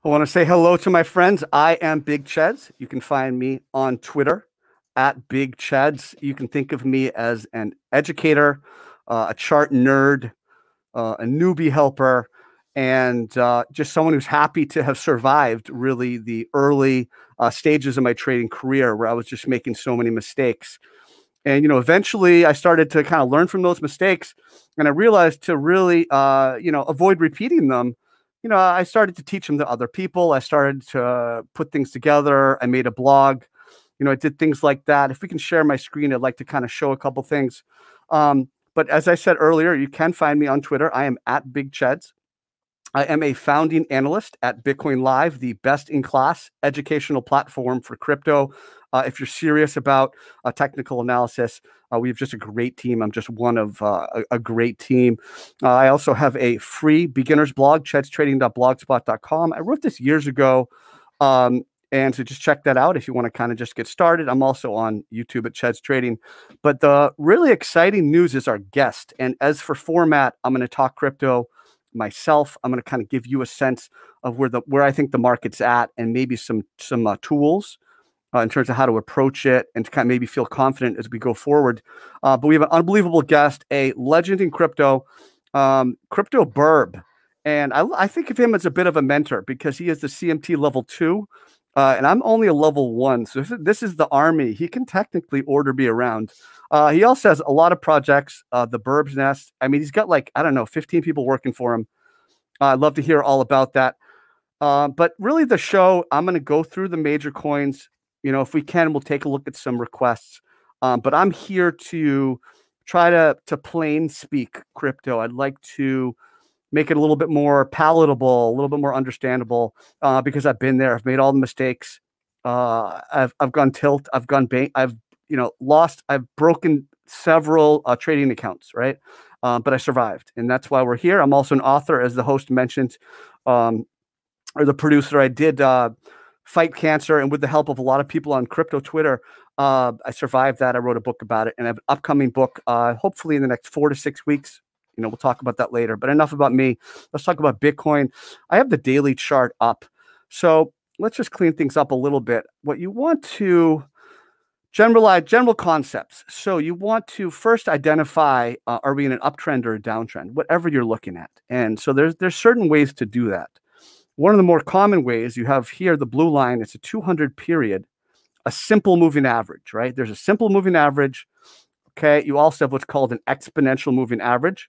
I want to say hello to my friends. I am Big Cheds. You can find me on Twitter at Big Cheds. You can think of me as an educator, a chart nerd, a newbie helper, and just someone who's happy to have survived really the early stages of my trading career where I was just making so many mistakes. And, eventually I started to kind of learn from those mistakes, and I realized to really, avoid repeating them. I started to teach them to other people. I started to put things together. I made a blog. I did things like that. If we can share my screen, I'd like to kind of show a couple things. But as I said earlier, you can find me on Twitter. I am at Big Cheds. I am a founding analyst at Bitcoin Live, the best-in-class educational platform for crypto. If you're serious about technical analysis, we have just a great team. I'm just one of a great team. I also have a free beginner's blog, chedstrading.blogspot.com. I wrote this years ago, and so just check that out if you want to kind of just get started. I'm also on YouTube at Cheds Trading. But the really exciting news is our guest. And as for format, I'm going to talk crypto myself. I'm going to kind of give you a sense of where I think the market's at, and maybe some tools in terms of how to approach it, and to kind of maybe feel confident as we go forward. But we have an unbelievable guest, a legend in crypto, CRYPTOBIRB. And I think of him as a bit of a mentor because he is the CMT level 2, and I'm only a level 1. So this is the army. He can technically order me around. He also has a lot of projects, the Birb's Nest. I mean, he's got 15 people working for him. I'd love to hear all about that. But really the show, I'm going to go through the major coins. If we can, we'll take a look at some requests. But I'm here to try to plain speak crypto. I'd like to make it a little bit more palatable, a little bit more understandable, because I've been there. I've made all the mistakes. I've gone tilt. I've gone bank. I've lost. I've broken several trading accounts, right? But I survived, and that's why we're here. I'm also an author, as the host mentioned, or the producer. I did fight cancer, and with the help of a lot of people on crypto Twitter, I survived that. I wrote a book about it, and I have an upcoming book, hopefully in the next 4 to 6 weeks. We'll talk about that later. But enough about me. Let's talk about Bitcoin. I have the daily chart up, so let's just clean things up a little bit. What you want to general concepts. So you want to first identify, are we in an uptrend or a downtrend, whatever you're looking at. And so there's certain ways to do that. One of the more common ways, you have here the blue line, it's a 200 period, a simple moving average, right? There's a simple moving average. Okay. You also have what's called an exponential moving average.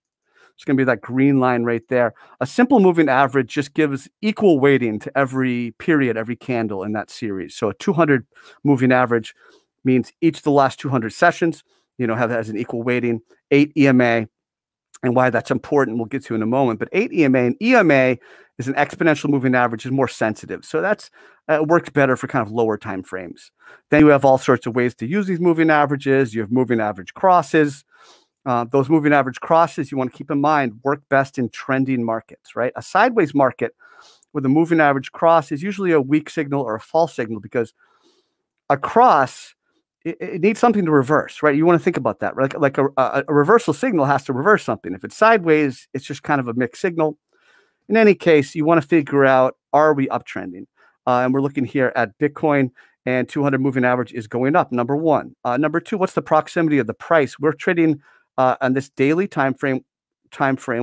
It's going to be that green line right there. A simple moving average just gives equal weighting to every period, every candle in that series. So a 200 moving average means each of the last 200 sessions, has an equal weighting, 8 EMA. And why that's important, we'll get to in a moment. But 8 EMA, and EMA is an exponential moving average, is more sensitive. So that's works better for kind of lower time frames. Then you have all sorts of ways to use these moving averages. You have moving average crosses. Those moving average crosses, you want to keep in mind, work best in trending markets, right? A sideways market with a moving average cross is usually a weak signal or a false signal, because a cross, it needs something to reverse, right? You want to think about that, right? Like a reversal signal has to reverse something. If it's sideways, it's just kind of a mixed signal. In any case, you want to figure out, are we uptrending? And we're looking here at Bitcoin, and 200 moving average is going up, number one. Number two, what's the proximity of the price? We're trading on this daily time frame.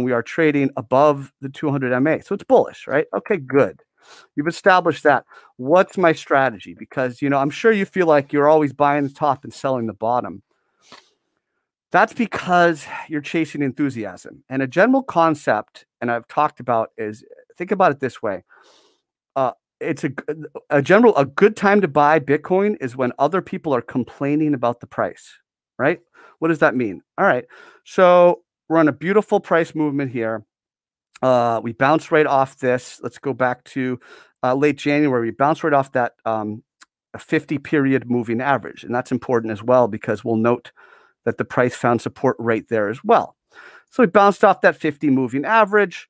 We are trading above the 200 MA. So it's bullish, right? Okay, good. You've established that. What's my strategy? Because, I'm sure you feel like you're always buying the top and selling the bottom. That's because you're chasing enthusiasm. And a general concept, and I've talked about, is think about it this way. It's a good time to buy Bitcoin is when other people are complaining about the price, right? What does that mean? All right. So we're on a beautiful price movement here. We bounced right off this. Let's go back to late January. We bounced right off that a 50 period moving average. And that's important as well, because we'll note that the price found support right there as well. So we bounced off that 50 moving average.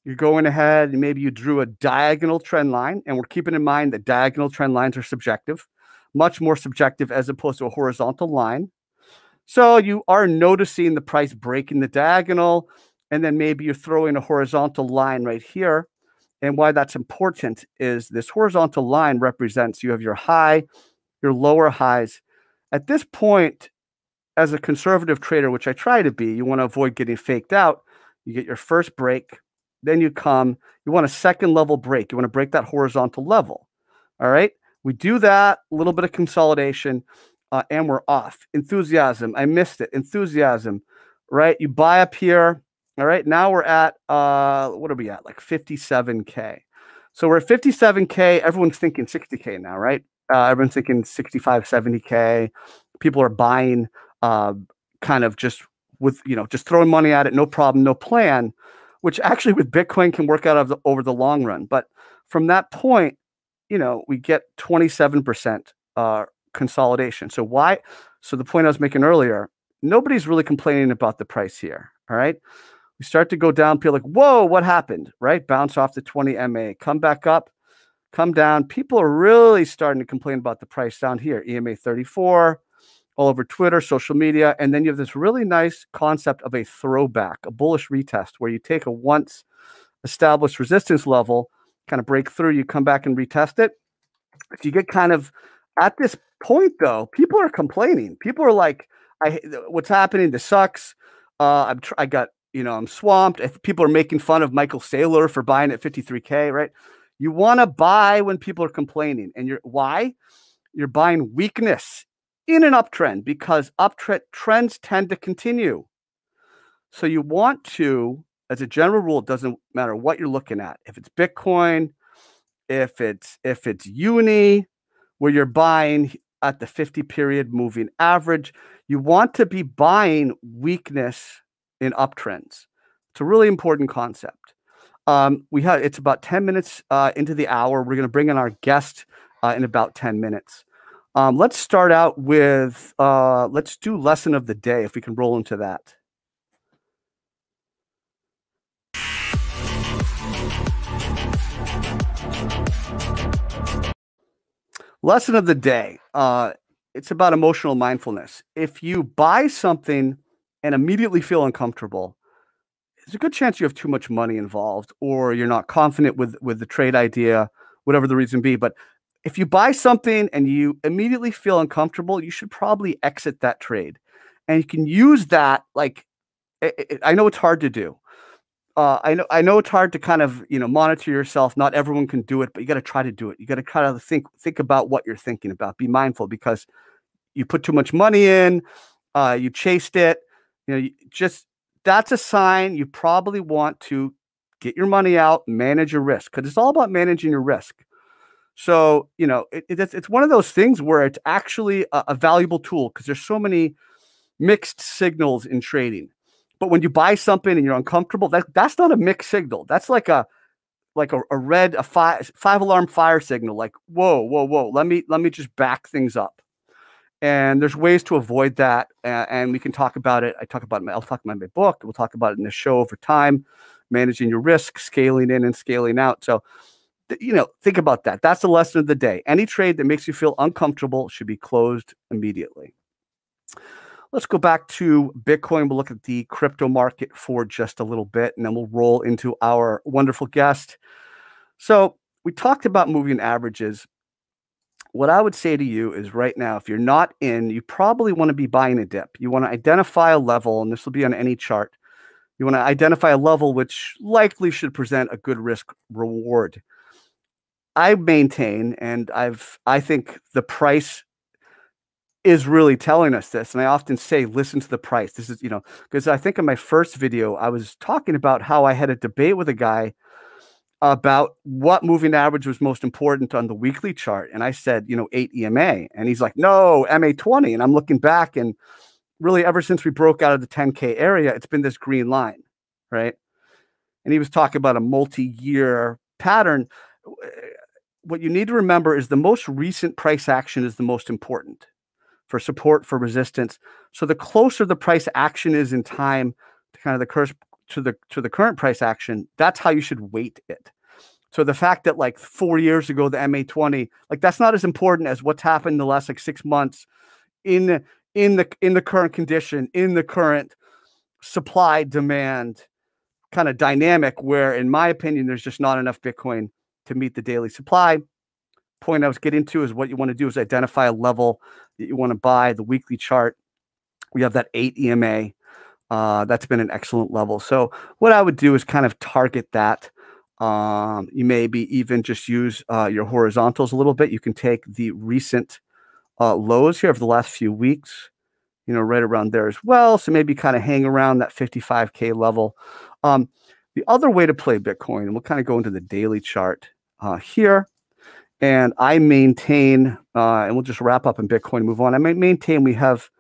You're going ahead and maybe you drew a diagonal trend line. And we're keeping in mind that diagonal trend lines are subjective, much more subjective as opposed to a horizontal line. So you are noticing the price breaking the diagonal. And then maybe you're throwing a horizontal line right here. And why that's important is this horizontal line represents you have your high, your lower highs. At this point, as a conservative trader, which I try to be, you want to avoid getting faked out. You get your first break, then you want a second level break. You want to break that horizontal level. All right. We do that, a little bit of consolidation, and we're off. Enthusiasm. I missed it. Enthusiasm, right? You buy up here. All right. Now we're at, what are we at? Like 57K. So we're at 57K. Everyone's thinking 60K now, right? Everyone's thinking 65, 70K. People are buying kind of just with, just throwing money at it. No problem, no plan, which actually with Bitcoin can work out over the long run. But from that point, we get 27% consolidation. So why? So the point I was making earlier, nobody's really complaining about the price here. All right. We start to go down, people like, whoa, what happened? Right? Bounce off the 20 MA, come back up, come down. People are really starting to complain about the price down here. EMA 34, all over Twitter, social media. And then you have this really nice concept of a throwback, a bullish retest, where you take a once established resistance level, kind of break through, you come back and retest it. If you get kind of at this point, though, people are complaining. People are like, what's happening? This sucks. I'm swamped. If people are making fun of Michael Saylor for buying at 53K, right? You want to buy when people are complaining. And why? You're buying weakness in an uptrend, because trends tend to continue. So you want to, as a general rule, it doesn't matter what you're looking at. If it's Bitcoin, if it's uni, where you're buying at the 50 period moving average, you want to be buying weakness in uptrends. It's a really important concept. It's about 10 minutes into the hour. We're going to bring in our guest in about 10 minutes. Let's start out with, let's do lesson of the day, if we can roll into that. Lesson of the day. It's about emotional mindfulness. If you buy something and immediately feel uncomfortable, there's a good chance you have too much money involved, or you're not confident with the trade idea, whatever the reason be. But if you buy something and you immediately feel uncomfortable, you should probably exit that trade. And you can use that, like, I know it's hard to do. I know it's hard to kind of, monitor yourself. Not everyone can do it, but you got to try to do it. You got to kind of think about what you're thinking about. Be mindful, because you put too much money in, you chased it, that's a sign you probably want to get your money out, manage your risk, because it's all about managing your risk. So, it's one of those things where it's actually a valuable tool, because there's so many mixed signals in trading. But when you buy something and you're uncomfortable, that's not a mixed signal. That's like a red, five alarm fire signal. Like, whoa. Let me just back things up. And there's ways to avoid that. And we can talk about it. I'll talk about my book. We'll talk about it in the show over time, managing your risk, scaling in and scaling out. So, think about that. That's the lesson of the day. Any trade that makes you feel uncomfortable should be closed immediately. Let's go back to Bitcoin. We'll look at the crypto market for just a little bit, and then we'll roll into our wonderful guest. So we talked about moving averages. What I would say to you is, right now, if you're not in, you probably want to be buying a dip. You want to identify a level, and this will be on any chart. You want to identify a level which likely should present a good risk reward. I maintain, and I think the price is really telling us this. And I often say, listen to the price. This is, because I think in my first video, I was talking about how I had a debate with a guy about what moving average was most important on the weekly chart. And I said, 8 EMA. And he's like, no, MA20. And I'm looking back, and really ever since we broke out of the 10K area, it's been this green line, right? And he was talking about a multi-year pattern. What you need to remember is the most recent price action is the most important for support, for resistance. So the closer the price action is in time to kind of the current price action, that's how you should weight it. So the fact that like 4 years ago, the MA20, like that's not as important as what's happened in the last like 6 months in the current condition, in the current supply demand kind of dynamic where, in my opinion, there's just not enough Bitcoin to meet the daily supply. Point I was getting to is what you want to do is identify a level that you want to buy. The weekly chart, we have that 8 EMA. That's been an excellent level. So what I would do is kind of target that. You maybe even just use your horizontals a little bit. You can take the recent lows here of the last few weeks, right around there as well. So maybe kind of hang around that 55K level. The other way to play Bitcoin, and we'll kind of go into the daily chart here. And I maintain, and we'll just wrap up in Bitcoin and move on. I maintain we have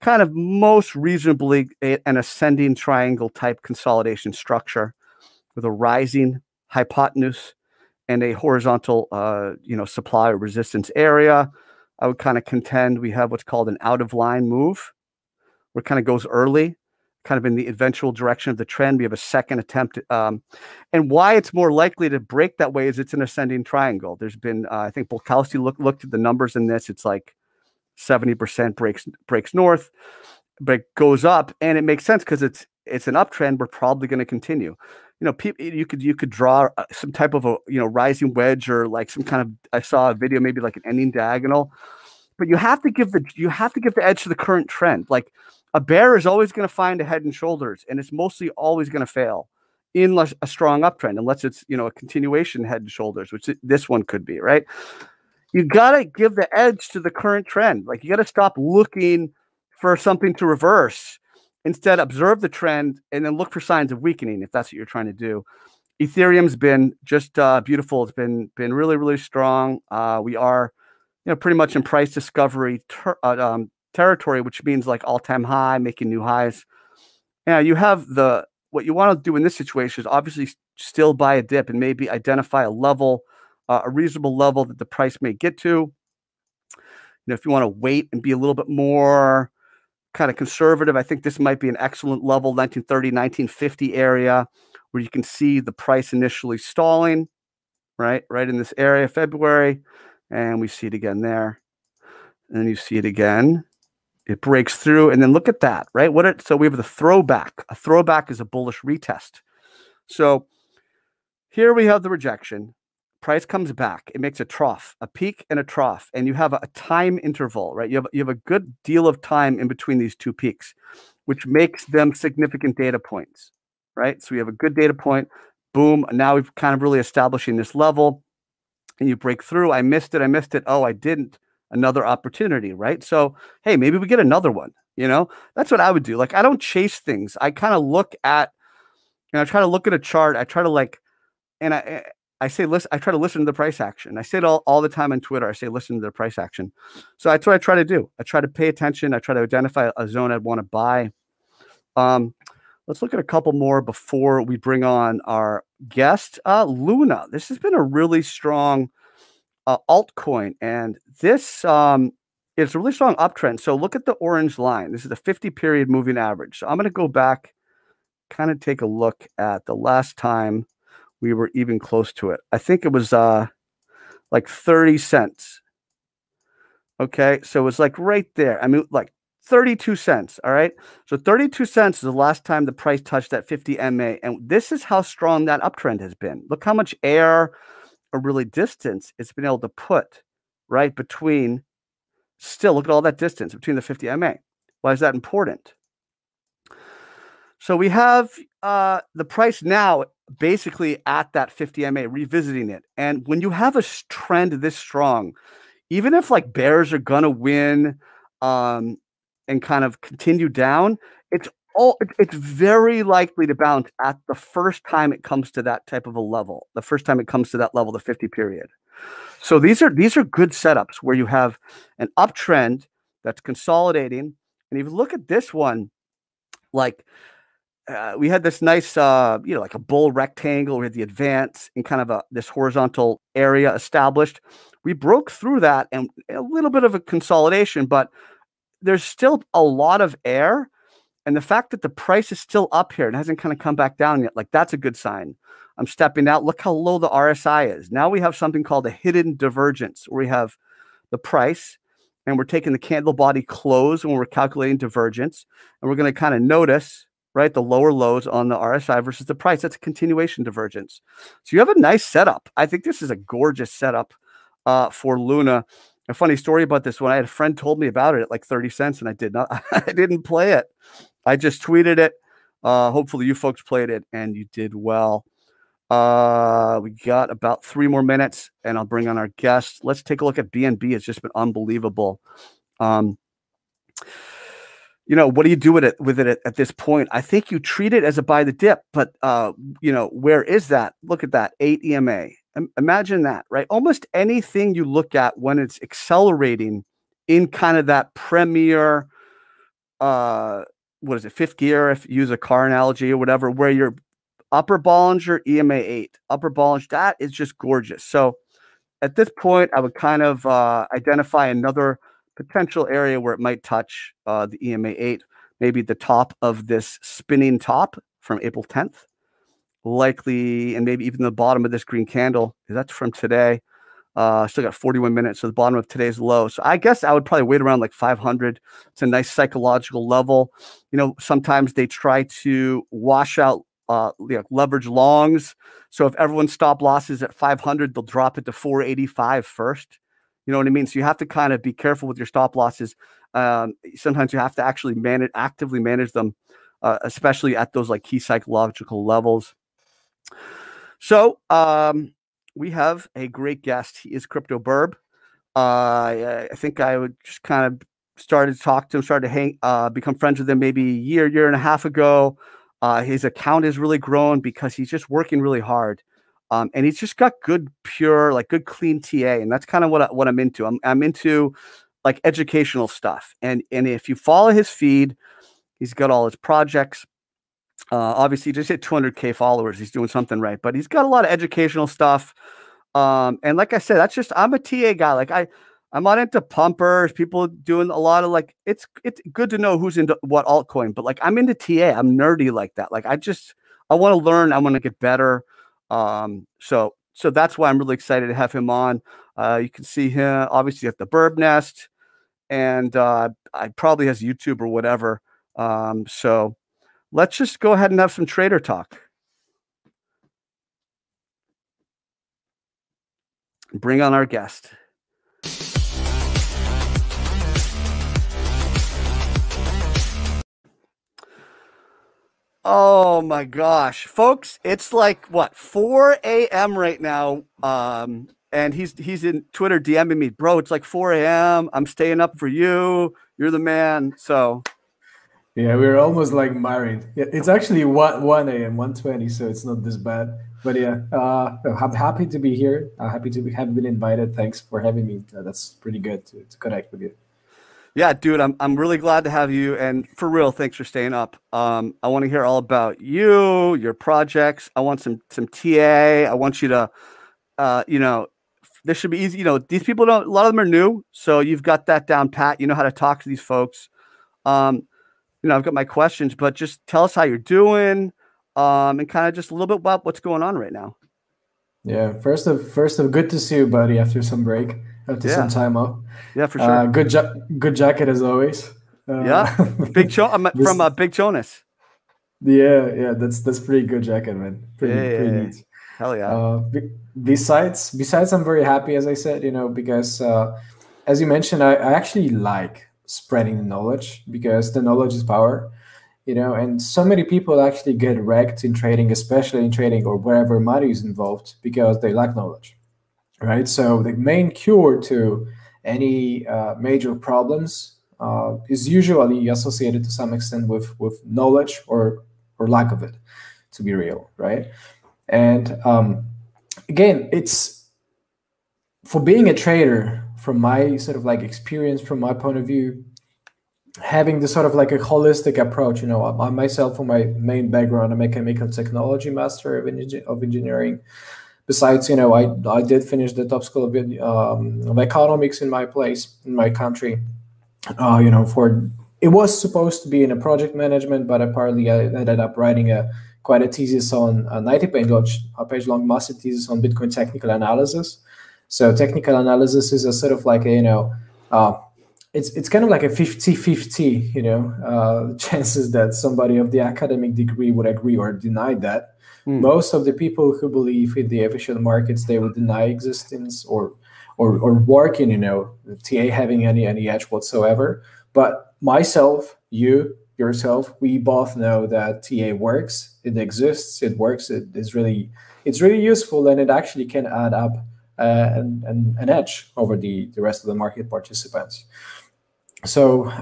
kind of most reasonably an ascending triangle type consolidation structure with a rising hypotenuse and a horizontal, supply or resistance area. I would kind of contend we have what's called an out of line move, where it kind of goes early, kind of in the eventual direction of the trend. We have a second attempt. And why it's more likely to break that way is it's an ascending triangle. There's been, I think Bolkowski looked at the numbers in this. It's like 70% breaks north, but goes up, and it makes sense because it's an uptrend. We're probably going to continue. You could draw some type of a rising wedge, or like some kind of, I saw a video maybe like an ending diagonal, but you have to give the edge to the current trend. Like a bear is always going to find a head and shoulders, and it's mostly always going to fail in a strong uptrend, unless it's a continuation head and shoulders, which this one could be, right? You got to give the edge to the current trend. Like you got to stop looking for something to reverse. Instead, observe the trend and then look for signs of weakening if that's what you're trying to do. Ethereum's been just beautiful. It's been really, really strong. We are pretty much in price discovery territory, which means like all-time high, making new highs. Yeah, you have what you want to do in this situation is obviously still buy a dip and maybe identify a level, a reasonable level that the price may get to. If you want to wait and be a little bit more kind of conservative, I think this might be an excellent level, 1930, 1950 area, where you can see the price initially stalling, right in this area, February, and we see it again there, and then you see it again. It breaks through, and then look at that, right? So we have the throwback. A throwback is a bullish retest. So here we have the rejection. Price comes back. It makes a trough, a peak and a trough, and you have a time interval, right? You have a good deal of time in between these two peaks, which makes them significant data points, right? So we have a good data point. Boom. And now we've kind of really establishing this level, and you break through. I missed it. Oh, I didn't. Another opportunity, right? So, hey, maybe we get another one. That's what I would do. Like, I don't chase things. I kind of look at, I try to look at a chart. I try to and I say, listen, I try to listen to the price action. I say it all the time on Twitter. I say, listen to the price action. So that's what I try to do. I try to pay attention. I try to identify a zone I'd want to buy. Let's look at a couple more before we bring on our guest, Luna. This has been a really strong altcoin, and this is a really strong uptrend. So look at the orange line. This is the 50-period moving average. So I'm going to go back, kind of take a look at the last time we were even close to it. I think it was like 30 cents. Okay, so it was like right there. I mean, like 32 cents. All right, so 32 cents is the last time the price touched that 50 MA, and this is how strong that uptrend has been. Look how much air, or really distance, it's been able to put right between. Still, look at all that distance between the 50 MA. Why is that important? So we have the price now basically at that 50 MA, revisiting it. And when you have a trend this strong, even if like bears are gonna win and kind of continue down, it's very likely to bounce at the first time it comes to that type of a level. The first time it comes to that level, the 50 period. So these are good setups where you have an uptrend that's consolidating. And if you look at this one, like we had this nice, like a bull rectangle. We had the advance and kind of this horizontal area established. We broke through that, and a little bit of a consolidation, but there's still a lot of air. And the fact that the price is still up here and hasn't kind of come back down yet, like that's a good sign. I'm stepping out. Look how low the RSI is. Now we have something called a hidden divergence, where we have the price, and we're taking the candle body close, and we're calculating divergence, and we're going to kind of notice, right? The lower lows on the RSI versus the price. That's a continuation divergence. So you have a nice setup. I think this is a gorgeous setup for Luna. A funny story about this one. I had a friend told me about it at like 30 cents and I did not, I didn't play it. I just tweeted it. Hopefully you folks played it and you did well. We got about 3 more minutes and I'll bring on our guest. Let's take a look at BNB. It's just been unbelievable. You know, what do you do with it at this point? I think you treat it as a buy the dip, but you know, where is that? Look at that, 8 EMA. Imagine that, right? Almost anything you look at when it's accelerating in kind of that premier, what is it, fifth gear, if you use a car analogy or whatever, where you're upper Bollinger, EMA 8, upper Bollinger, that is just gorgeous. So at this point, I would kind of identify another potential area where it might touch the EMA 8, maybe the top of this spinning top from April 10th. Likely, and maybe even the bottom of this green candle. That's from today. Still got 41 minutes, so the bottom of today's low. So I guess I would probably wait around like 500. It's a nice psychological level. You know, sometimes they try to wash out leverage longs. So if everyone's stop loss is at 500, they'll drop it to 485 first. You know what I mean? So you have to kind of be careful with your stop losses. Sometimes you have to actually actively manage them, especially at those like key psychological levels. So we have a great guest. He is CryPTOBIRB. I think I would just kind of started to talk to him, started to become friends with him maybe a year and a half ago. His account has really grown because he's just working really hard. And he's just got good, pure, like good, clean TA. And that's kind of what I'm into. I'm into like educational stuff. And if you follow his feed, he's got all his projects. Obviously, he just hit 200K followers. He's doing something right, but he's got a lot of educational stuff. And like I said, that's just, I'm a TA guy. Like I'm not into pumpers, people doing a lot of like, it's good to know who's into what altcoin, but like I'm into TA. I'm nerdy like that. Like I want to learn. I want to get better. So that's why I'm really excited to have him on. You can see him obviously at the Birb Nest, and I probably has YouTube or whatever. So let's just go ahead and have some trader talk. Bring on our guest. Oh my gosh, folks, it's like what, 4 a.m. right now. And he's in Twitter DMing me, bro, it's like 4 a.m. I'm staying up for you. You're the man. So yeah, we're almost like married. Yeah, it's actually 1 a.m., 1:20, so it's not this bad. But yeah, I'm happy to be here. Happy to have been invited. Thanks for having me. That's pretty good to connect with you. Yeah, dude, I'm really glad to have you. And for real, thanks for staying up. I want to hear all about you, your projects. I want some TA. I want you to, you know, this should be easy. You know, these people a lot of them are new. So you've got that down pat. You know how to talk to these folks. You know, I've got my questions, but just tell us how you're doing, and kind of just a little bit about what's going on right now. Yeah, first of good to see you, buddy. After some break, after some time off. Yeah, for sure. Good jacket as always. Yeah, I'm from Big Jonas. Yeah, that's pretty good jacket, man. Pretty neat. Hell yeah. Besides, I'm very happy, as I said, you know, because as you mentioned, I actually like spreading the knowledge because the knowledge is power, you know, and so many people actually get wrecked in trading, especially in trading or wherever money is involved, because they lack knowledge, right? So the main cure to any major problems is usually associated to some extent with knowledge or lack of it, to be real, right? And again, it's for being a trader, from my sort of like experience, from my point of view, having this sort of like a holistic approach. You know, I myself, for my main background, I'm a chemical technology master of engineering. Besides, you know, I did finish the top school of economics in my country. You know, it was supposed to be in a project management, but apparently I ended up writing quite a thesis on a 90-page long master thesis on Bitcoin technical analysis. So technical analysis is a sort of like a, you know, it's kind of like a 50-50, chances that somebody of the academic degree would agree or deny that. Most of the people who believe in the efficient markets, they would deny existence or work in, the TA having any edge whatsoever. But myself, yourself, we both know that TA works, it exists, it works, it's really useful, and it actually can add up an edge over the rest of the market participants. So,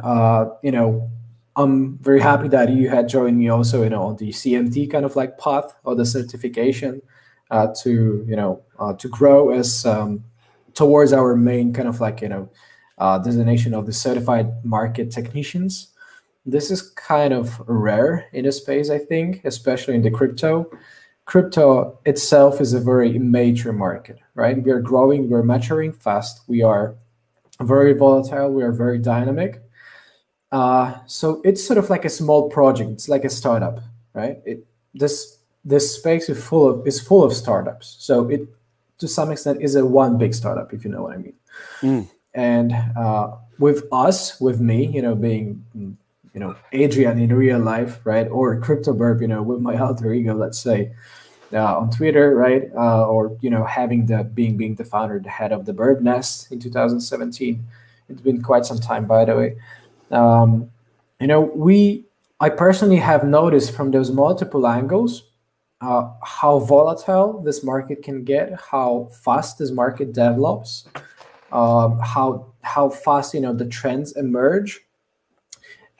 I'm very happy that you had joined me also, on the CMT kind of like path or the certification to grow as towards our main kind of like, designation of the certified market technicians. This is kind of rare in a space, I think, especially in the crypto. Crypto itself is a very immature market, right? We are growing, we're maturing fast, we are very volatile, we are very dynamic. So it's sort of like a small project. It's like a startup, right? This space is full of startups. So it, to some extent, is a one big startup, if you know what I mean. And with me, being, Adrian in real life, right? Or CryPTOBIRB, with my alter ego, let's say, on Twitter, right? Or having being the founder, the head of the Birb Nest in 2017. It's been quite some time, by the way. I personally have noticed from those multiple angles how volatile this market can get, how fast this market develops, how fast the trends emerge,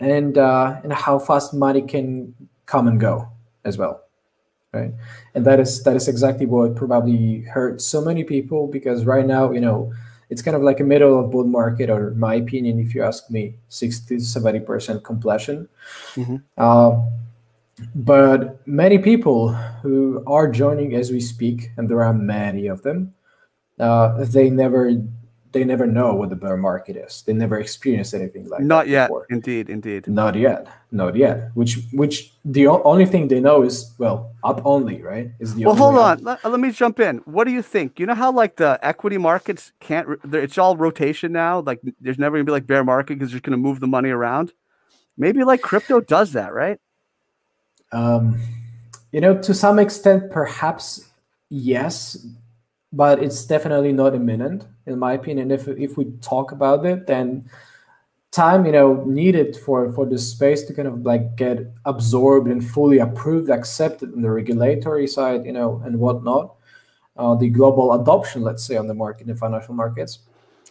and how fast money can come and go as well, right? And that is exactly what probably hurt so many people, because right now it's kind of like a middle of bull market, or in my opinion, if you ask me, 60 to 70% completion. But many people who are joining as we speak, and there are many of them, they never know what the bear market is. They never experienced anything like Not that yet. before. Indeed. Not yet. Which the only thing they know is, well, up only, right? Is the well, only hold way on. Let me jump in. What do you think? You know how like the equity markets it's all rotation now. Like there's never gonna be like bear market because you're gonna move the money around. Maybe like crypto does that, right? To some extent, perhaps yes, but it's definitely not imminent, in my opinion. If we talk about it, then time needed for this space to kind of like get absorbed and fully approved, accepted on the regulatory side, and whatnot, the global adoption, let's say, on the market, in financial markets,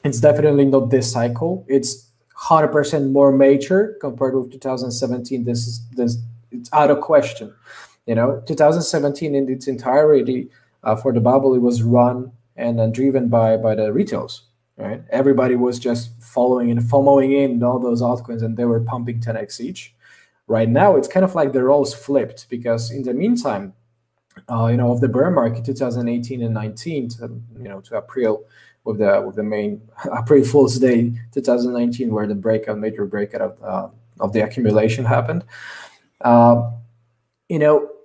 it's definitely not this cycle. It's 100% more mature compared with 2017. This it's out of question. 2017 in its entirety, for the bubble, it was run and driven by the retails, right? Everybody was just following and FOMOing in all those altcoins, and they were pumping 10x each. Right now, it's kind of like the roles flipped, because in the meantime, of the bear market, 2018 and 19 to April, with the main April Fool's Day 2019, where the major breakout of the accumulation happened.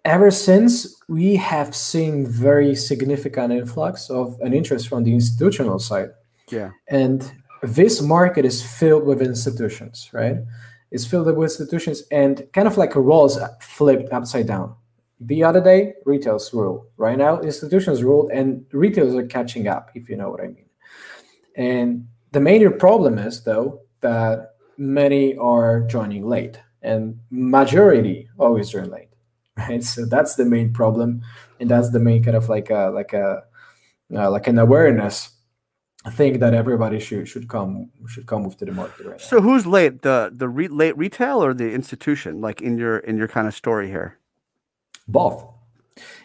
Ever since, we have seen very significant influx of an interest from the institutional side. Yeah. And this market is filled with institutions, right? It's filled with institutions, and kind of like a roles flipped upside down. The other day, retails rule. Right now, institutions rule, and retailers are catching up, if you know what I mean. And the major problem is, though, that many are joining late, and majority always join late, right? So that's the main problem, and that's the main kind of like an awareness thing that everybody should come with to the market right now. So who's late? The late retail or the institution? Like in your kind of story here. Both.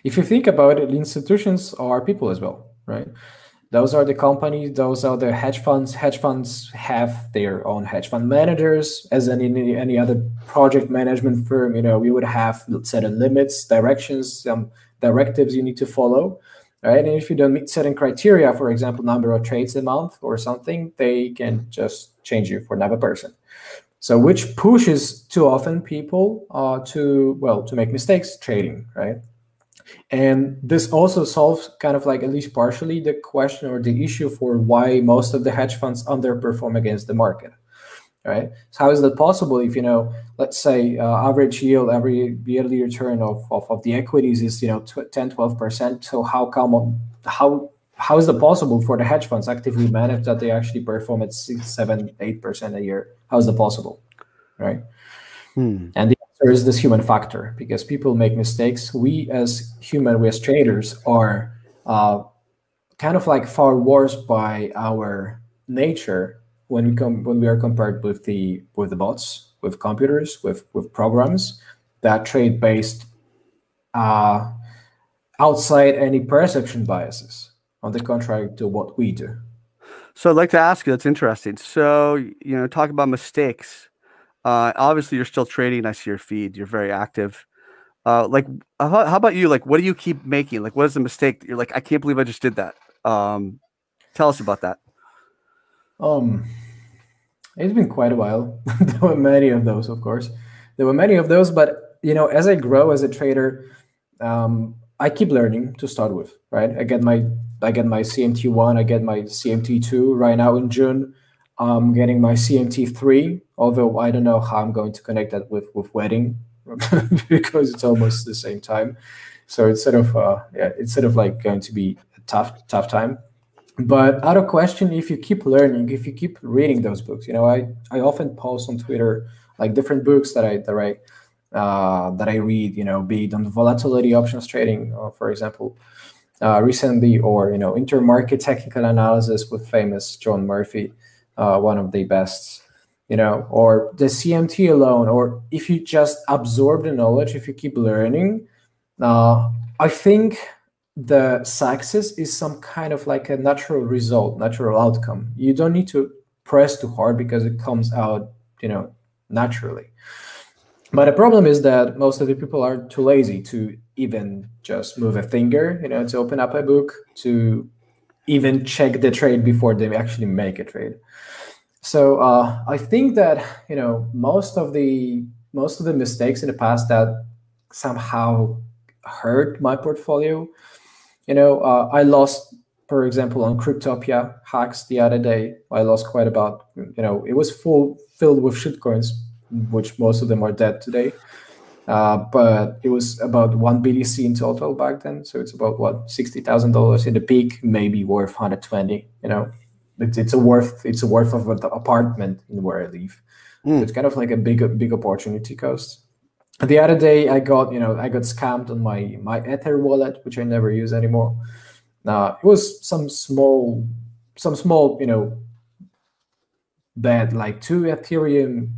If you think about it, institutions are people as well, right? Those are the companies, those are the hedge funds. Hedge funds have their own hedge fund managers, as in any other project management firm. We would have certain limits, directions, directives you need to follow, right? And if you don't meet certain criteria, for example, number of trades a month or something, they can just change you for another person. So which pushes too often people to make mistakes trading, right? And this also solves kind of like, at least partially, the question or the issue for why most of the hedge funds underperform against the market. right? So how is that possible if, let's say average yield, every yearly return of the equities is, 10-12%. So how is it possible for the hedge funds actively managed that they actually perform at 6, 7, 8% a year? How is that possible, right? And the answer is this human factor, because people make mistakes. We as traders are kind of like far worse by our nature when we are compared with the bots, with computers, with programs that trade based outside any perception biases, on the contrary to what we do. So I'd like to ask you, that's interesting. So, talk about mistakes. Obviously, you're still trading. I see your feed. You're very active. Like, how about you? Like, what do you keep making? Like, what is the mistake that you're like, I can't believe I just did that? Tell us about that. It's been quite a while. There were many of those, of course. There were many of those, but as I grow as a trader, I keep learning to start with, right? I get my CMT1, I get my CMT2 right now in June. I'm getting my CMT3, although I don't know how I'm going to connect that with wedding because it's almost the same time. So it's sort of like going to be a tough time. But out of question, if you keep learning, if you keep reading those books, I often post on Twitter like different books that I read, be it on the volatility options trading, for example, recently, or intermarket technical analysis with famous John Murphy, one of the best, or the CMT alone, or if you just absorb the knowledge, if you keep learning, I think the success is some kind of like a natural result, natural outcome. You don't need to press too hard because it comes out, naturally. But the problem is that most of the people are too lazy to even just move a finger, to open up a book, to even check the trade before they actually make a trade. So I think that most of the mistakes in the past that somehow hurt my portfolio. I lost, for example, on Cryptopia hacks the other day. I lost quite about, it was filled with shitcoins, which most of them are dead today. But it was about 1 BTC in total back then. So it's about what, $60,000 in the peak, maybe worth 120. It's a worth of an apartment in where I live. So it's kind of like a big opportunity cost. The other day I got scammed on my Ether wallet, which I never use anymore. It was some small bet, like 2 Ethereum,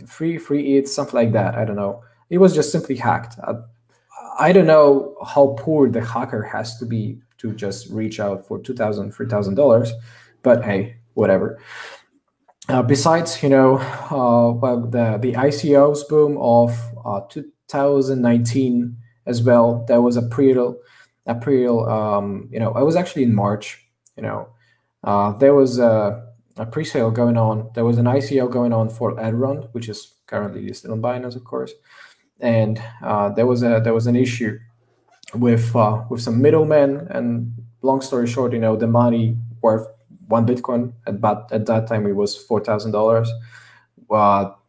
3 ETH, something like that. I don't know. It was just simply hacked. I don't know how poor the hacker has to be to just reach out for $2,000, $3,000, but hey, whatever. Besides, well, the ICOs boom of 2019 as well. There was April. I was actually in March. There was a pre-sale going on. There was an ICO going on for Edron, which is currently listed on Binance, of course. And there was an issue with some middlemen. And long story short, the money worth 1 Bitcoin at that time, it was $4,000.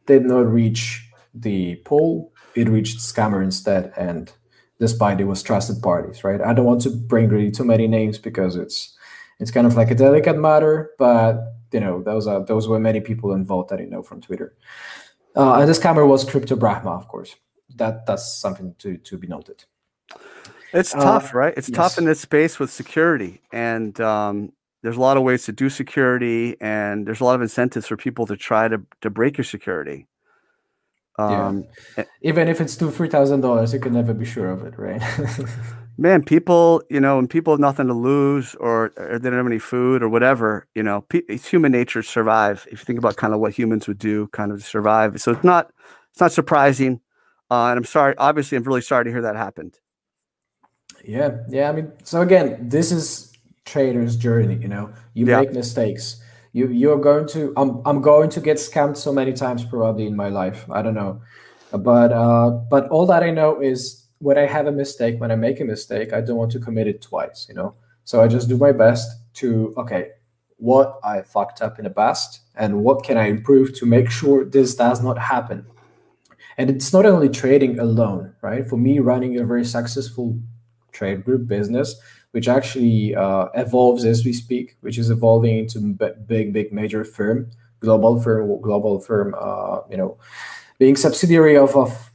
Did not reach the pool. It reached scammer instead, and despite it was trusted parties, right? I don't want to bring really too many names because it's kind of like a delicate matter, but those were many people involved that I know from Twitter. And the scammer was CRYPTOBIRB, of course. That's something to be noted. It's tough, right? It's yes. tough in this space with security, and there's a lot of ways to do security, and there's a lot of incentives for people to try to break your security. Even if it's $2,000-$3,000, you can never be sure of it, right? Man, people, when people have nothing to lose, or they don't have any food or whatever, it's human nature to survive. If you think about kind of what humans would do, kind of to survive. So it's not surprising. And I'm sorry. Obviously, I'm really sorry to hear that happened. Yeah. I mean, so again, this is trader's journey. You make mistakes. You're going to. I'm going to get scammed so many times probably in my life. I don't know, but all that I know is when I have a mistake, when I make a mistake, I don't want to commit it twice. So I just do my best to, okay, what I fucked up in the past and what can I improve to make sure this does not happen. And it's not only trading alone, right? For me, running a very successful trade group business, which actually evolves as we speak, which is evolving into big major firm, global firm, being subsidiary of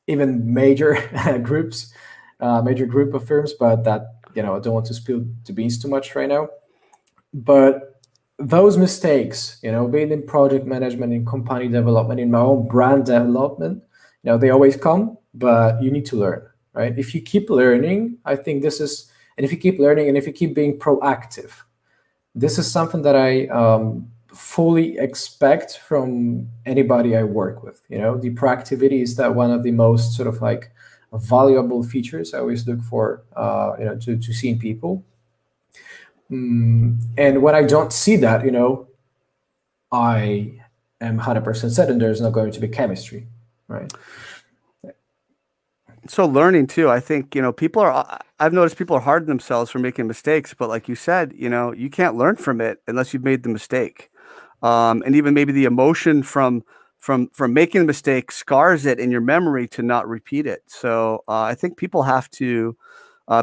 even major groups, major group of firms, but that, I don't want to spill the beans too much right now. But those mistakes, being in project management, in company development, in my own brand development, they always come, but you need to learn, right? If you keep learning, I think this is, and if you keep learning and if you keep being proactive, this is something that I fully expect from anybody I work with. The proactivity is that one of the most sort of like valuable features I always look for, to see in people. And when I don't see that, I am 100% certain there's not going to be chemistry, right? So learning too, I think, I've noticed people are hard on themselves for making mistakes, but like you said, you can't learn from it unless you've made the mistake. And even maybe the emotion from making a mistake scars it in your memory to not repeat it. So I think people have to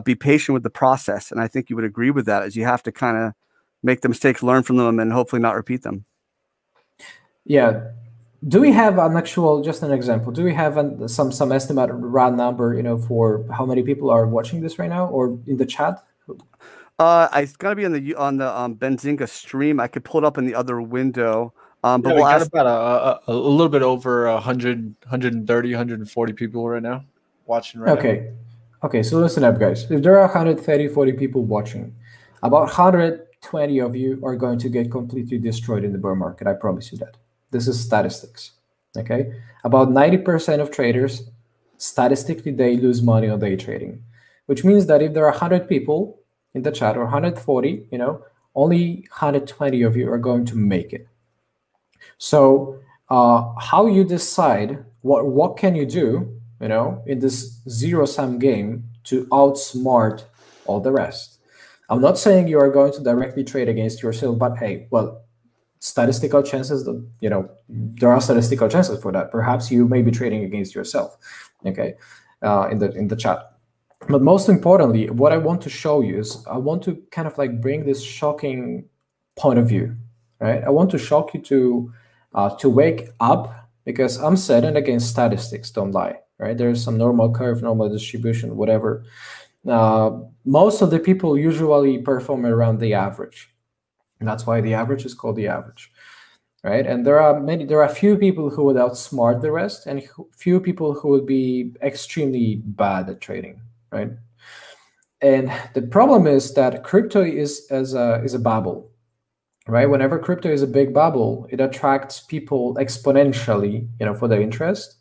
be patient with the process. And I think you would agree with that, as you have to kind of make the mistakes, learn from them, and hopefully not repeat them. Yeah. Do we have just an example? Do we have some estimate round number, for how many people are watching this right now or in the chat? It's gonna be on the Benzinga stream. I could pull it up in the other window. But we got about a little bit over 100, 130, 140 people right now watching right now. Okay, so listen up, guys. If there are 130, 40 people watching, about 120 of you are going to get completely destroyed in the bear market. I promise you that. This is statistics, okay? About 90% of traders, statistically, they lose money on day trading, which means that if there are 100 people in the chat or 140, only 120 of you are going to make it. So how you decide what can you do, in this zero-sum game to outsmart all the rest? I'm not saying you are going to directly trade against yourself, but hey, well, statistical chances that, there are statistical chances for that. Perhaps you may be trading against yourself, okay, in the chat. But most importantly, what I want to show you is I want to kind of like bring this shocking point of view, right? I want to shock you to wake up, because I'm certain against statistics, don't lie, right? There's some normal curve, normal distribution, whatever. Most of the people usually perform around the average. And that's why the average is called the average, right? And there are few people who would outsmart the rest, and few people who would be extremely bad at trading, right? And the problem is that crypto is a bubble, right? Whenever crypto is a big bubble, it attracts people exponentially, for their interest.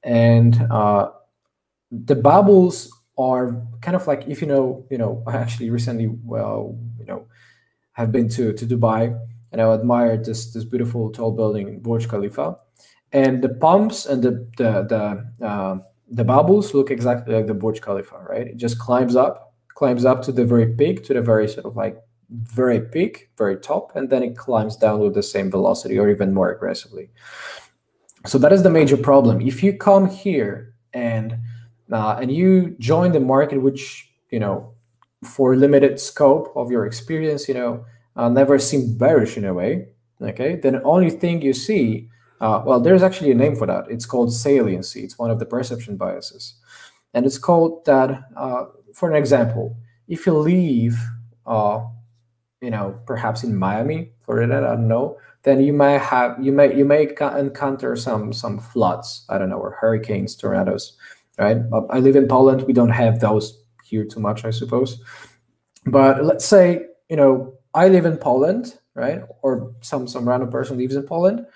And the bubbles are kind of like, if I actually recently, have been to Dubai, and I admired this beautiful tall building, Burj Khalifa, and the pumps and the bubbles look exactly like the Burj Khalifa, right? It just climbs up to the very peak, to the very sort of like very peak, very top, and then it climbs down with the same velocity or even more aggressively. So that is the major problem. If you come here and you join the market, which, for limited scope of your experience, never seem bearish in a way, okay, then the only thing you see, well, there's actually a name for that. It's called saliency. It's one of the perception biases. And it's called that, for an example, if you leave, perhaps in Miami, Florida, I don't know, then you may encounter some floods, I don't know, or hurricanes, tornadoes, right? I live in Poland. We don't have those here too much, I suppose. But let's say, I live in Poland, right? Or some random person lives in Poland,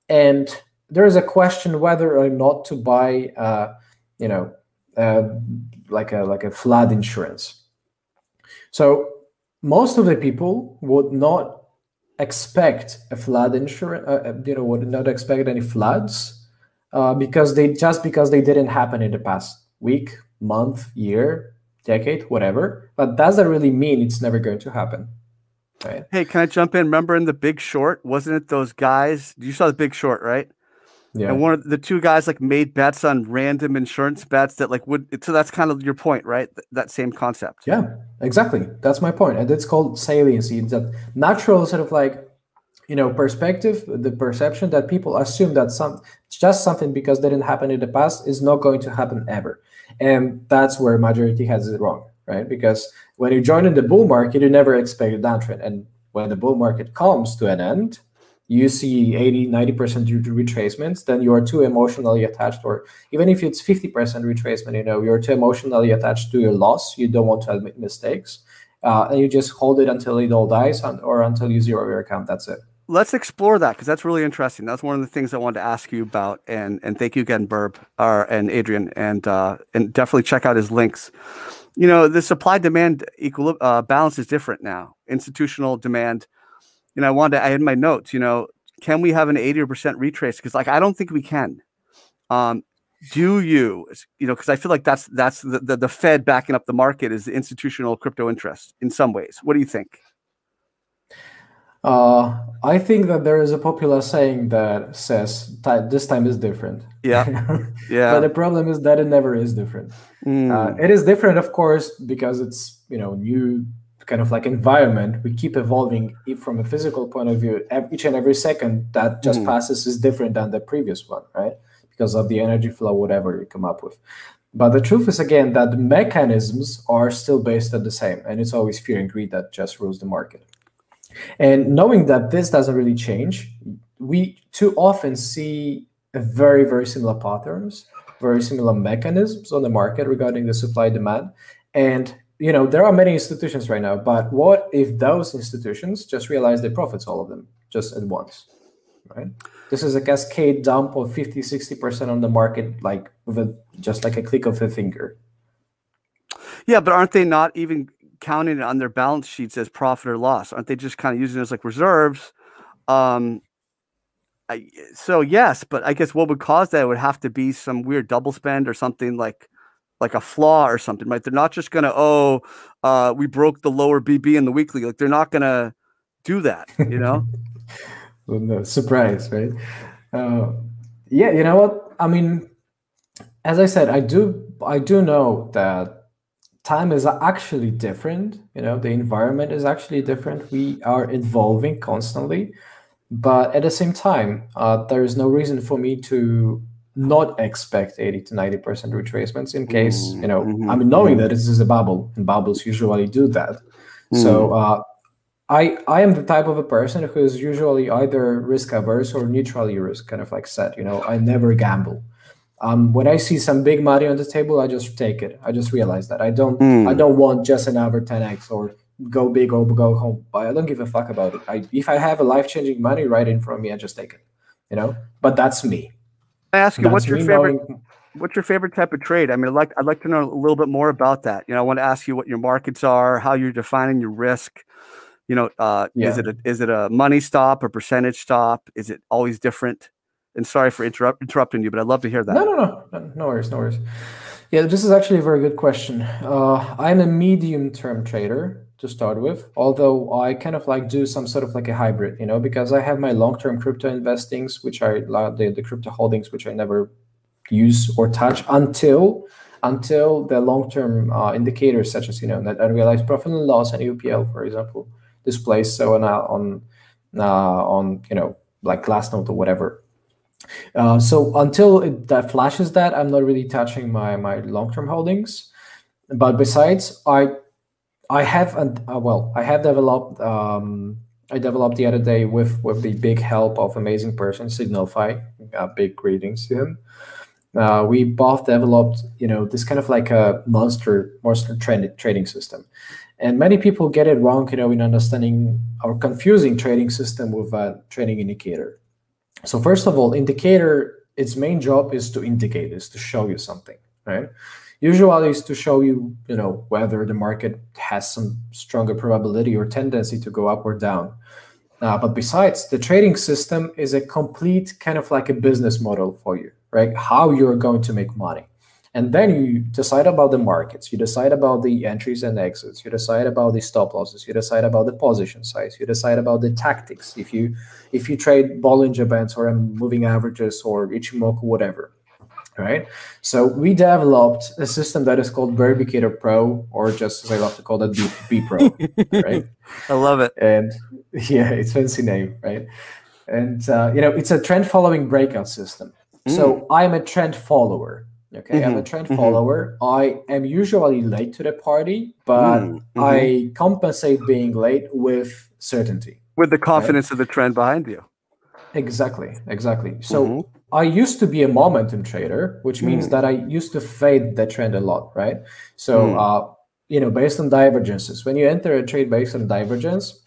and there is a question whether or not to buy, like a flood insurance. So most of the people would not expect a flood insurance, would not expect any floods, because they didn't happen in the past week, month, year, decade, whatever. But does that really mean it's never going to happen? right? Hey, can I jump in? Remember in The Big Short, wasn't it those guys? You saw The Big Short, right? Yeah. And one of the two guys like made bets on random insurance bets that like would. So that's kind of your point, right? That same concept. Yeah, exactly. That's my point. And it's called saliency. It's that natural sort of like, perspective, the perception that people assume that just something because they didn't happen in the past is not going to happen ever. And that's where majority has it wrong, right? Because when you join in the bull market, you never expect a downtrend. And when the bull market comes to an end, you see 80, 90% retracements, then you are too emotionally attached, or even if it's 50% retracement, you're too emotionally attached to your loss. You don't want to admit mistakes. And you just hold it until it all dies or until you zero your account. That's it. Let's explore that because that's really interesting. That's one of the things I wanted to ask you about. And thank you again, Burb, and Adrian, and definitely check out his links. The supply demand balance is different now. Institutional demand. I had my notes. Can we have an 80% retrace? Because I don't think we can. Do you? Because I feel like that's the Fed backing up the market is the institutional crypto interest in some ways. What do you think? I think that there is a popular saying that says this time is different. Yeah. Yeah. But the problem is that it never is different. It is different, of course, because it's, new kind of like environment. We keep evolving from a physical point of view. Each and every second that just passes is different than the previous one, right? Because of the energy flow, whatever you come up with. But the truth is, again, that the mechanisms are still based on the same. And it's always fear and greed that just rules the market. And knowing that this doesn't really change, we too often see very, very similar patterns, very similar mechanisms on the market regarding the supply demand. And, there are many institutions right now, but what if those institutions just realize their profits, all of them, just at once, right? This is a cascade dump of 50, 60% on the market, like with just like a click of a finger. Yeah, but aren't they not even counting it on their balance sheets as profit or loss? Aren't they just kind of using it as like reserves? So yes, but I guess what would cause that would have to be some weird double spend or something like a flaw or something, right? They're not just gonna, we broke the lower BB in the weekly. Like they're not gonna do that, Well, no, surprise, right? Yeah, you know what? I mean, as I said, I do know that time is actually different. The environment is actually different. We are evolving constantly, but at the same time, there is no reason for me to not expect 80 to 90% retracements in case, knowing that this is a bubble, and bubbles usually do that. So I am the type of a person who is usually either risk averse or neutrally risk kind of like set. I never gamble. When I see some big money on the table, I just take it. I just realize that I don't want just an average 10x or go big or go home. I don't give a fuck about it. If I have a life-changing money right in front of me, I just take it. But that's me. I ask you, what's your favorite type of trade? I mean, I'd like to know a little bit more about that. I want to ask you what your markets are, how you're defining your risk. Is it a money stop, a percentage stop? Is it always different? And sorry for interrupting you, but I'd love to hear that. No worries. Yeah, this is actually a very good question. I'm a medium-term trader to start with, although I kind of like do some sort of like a hybrid, because I have my long-term crypto investings, which are the crypto holdings, which I never use or touch until the long-term indicators such as net unrealized profit and loss and UPL, for example, displays so on like Glassnode or whatever. So until that flashes that, I'm not really touching my long-term holdings. But besides, I have developed. I developed the other day with the big help of amazing person Signalfy. Big greetings to him. We both developed this kind of like a monster trading system. And many people get it wrong, in understanding or confusing trading system with a trading indicator. So first of all, indicator, its main job is to indicate, is to show you something, right? Usually is to show you, whether the market has some stronger probability or tendency to go up or down. But besides, the trading system is a complete kind of like a business model for you, right? How you're going to make money. And then you decide about the markets, you decide about the entries and exits, you decide about the stop losses, you decide about the position size, you decide about the tactics. If you trade Bollinger Bands or moving averages or Ichimoku, whatever, right? So we developed a system that is called Verbicator Pro, or just as I love to call it, B Pro, right? I love it. And yeah, it's a fancy name, right? And it's a trend following breakout system. So I'm a trend follower. Okay, I'm a trend follower. I am usually late to the party, but I compensate being late with certainty. With the confidence of the trend behind you. Exactly. So I used to be a momentum trader, which means that I used to fade the trend a lot, right? So, based on divergences, when you enter a trade based on divergence,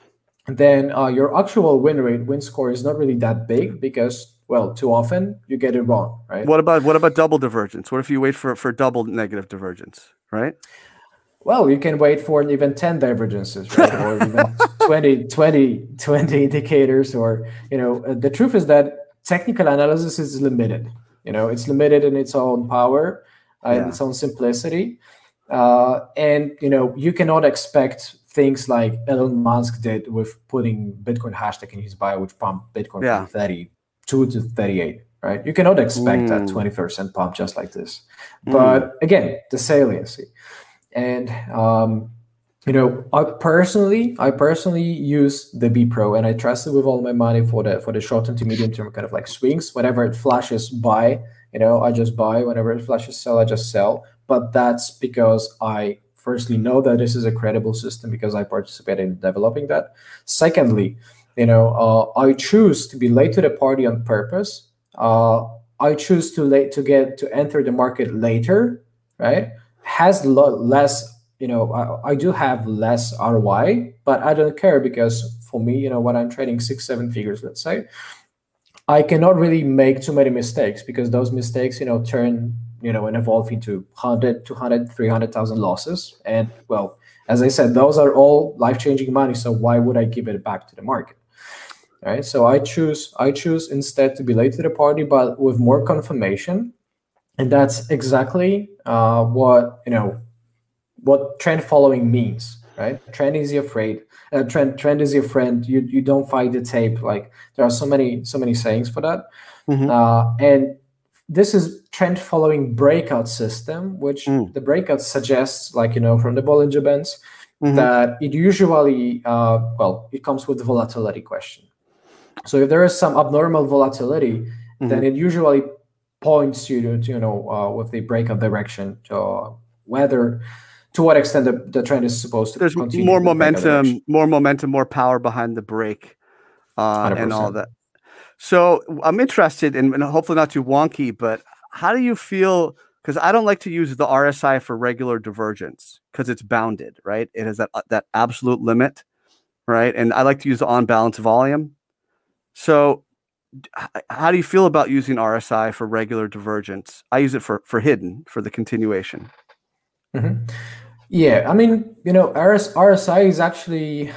then your actual win score is not really that big because, well, too often you get it wrong, right? What about double divergence? What if you wait for double negative divergence, right? Well, you can wait for even 10 divergences, right? Or even 20 indicators, or, the truth is that technical analysis is limited. It's limited in its own power and its own simplicity. And, you cannot expect things like Elon Musk did with putting Bitcoin hashtag in his bio, which pumped Bitcoin from 32 to 38, right? You cannot expect that 20% pump just like this. But again, the saliency. And I personally use the B Pro, and I trust it with all my money for the short and to medium term kind of like swings. Whenever it flashes buy, I just buy. Whenever it flashes sell, I just sell. But that's because I firstly know that this is a credible system because I participated in developing that. Secondly, I choose to be late to the party on purpose. I choose to enter the market later, right? Has less, I do have less ROI, but I don't care because for me, when I'm trading 6-7 figures, let's say, I cannot really make too many mistakes because those mistakes, turn, and evolve into 100, 200, 300,000 losses. And well, as I said, those are all life-changing money. So why would I give it back to the market? All right. So I choose instead to be late to the party, but with more confirmation. And that's exactly what trend following means, right? Trend is your friend. Trend is your friend. You don't fight the tape. Like there are so many sayings for that. And this is trend following breakout system, which the breakout suggests, like from the Bollinger Bands, that it usually it comes with the volatility question. So if there is some abnormal volatility, then it usually points you to with the breakout direction to what extent the trend is supposed to continue. There's more momentum, more power behind the break, and all that. So I'm interested, and hopefully not too wonky, but how do you feel? Because I don't like to use the RSI for regular divergence because it's bounded, right? It has that absolute limit, right? And I like to use the on balance volume. So how do you feel about using RSI for regular divergence? I use it for hidden, for the continuation. Yeah, I mean, RSI is actually,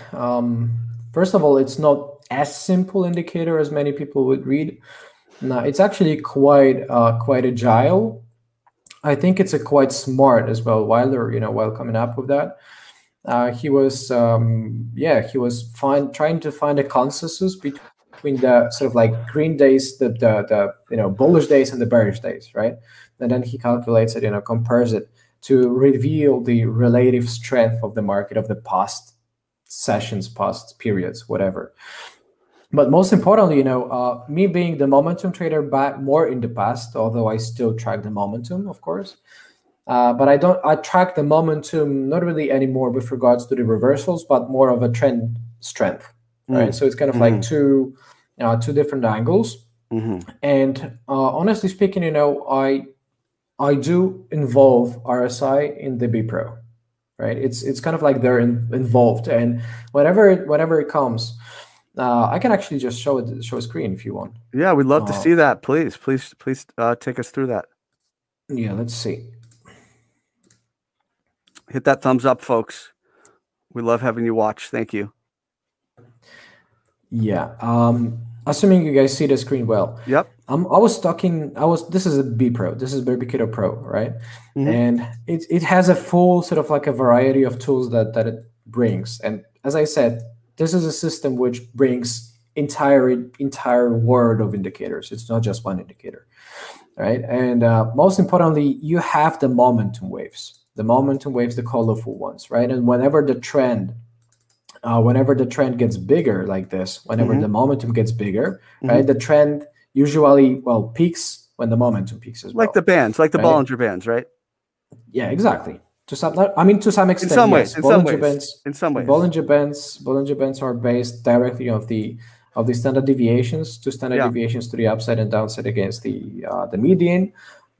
first of all, it's not as simple indicator as many people would read. No, it's actually quite agile. I think it's quite smart as well. Wilder, while coming up with that, he was trying to find a consensus between the sort of like green days, the bullish days and the bearish days, right? And then he calculates it, compares it to reveal the relative strength of the market of the past sessions, past periods, whatever. But most importantly, me being the momentum trader back more in the past, although I still track the momentum, of course. But I track the momentum not really anymore with regards to the reversals, but more of a trend strength, right? So it's kind of like two different angles. And honestly speaking, I do involve RSI in the B Pro, right? It's kind of like they're involved, and whenever it comes, I can actually just show a screen if you want. Yeah, we'd love to see that. Please take us through that. Yeah, let's see. Hit that thumbs up, folks. We love having you watch. Thank you. Yeah. Assuming you guys see the screen well. Yep. This is a B Pro. This is Barbicado Pro, right? Mhm. And it has a full sort of like a variety of tools that it brings. And as I said, this is a system which brings entire world of indicators. It's not just one indicator, right? And most importantly, you have the momentum waves, the colorful ones, right? And whenever the trend gets bigger like this, whenever the momentum gets bigger, right, the trend usually, peaks when the momentum peaks as well. Like the bands, like the Bollinger Bands, right? Yeah, exactly. To some extent, in some yes. ways, Bollinger Bands are based directly of the standard deviations, deviations to the upside and downside against the median.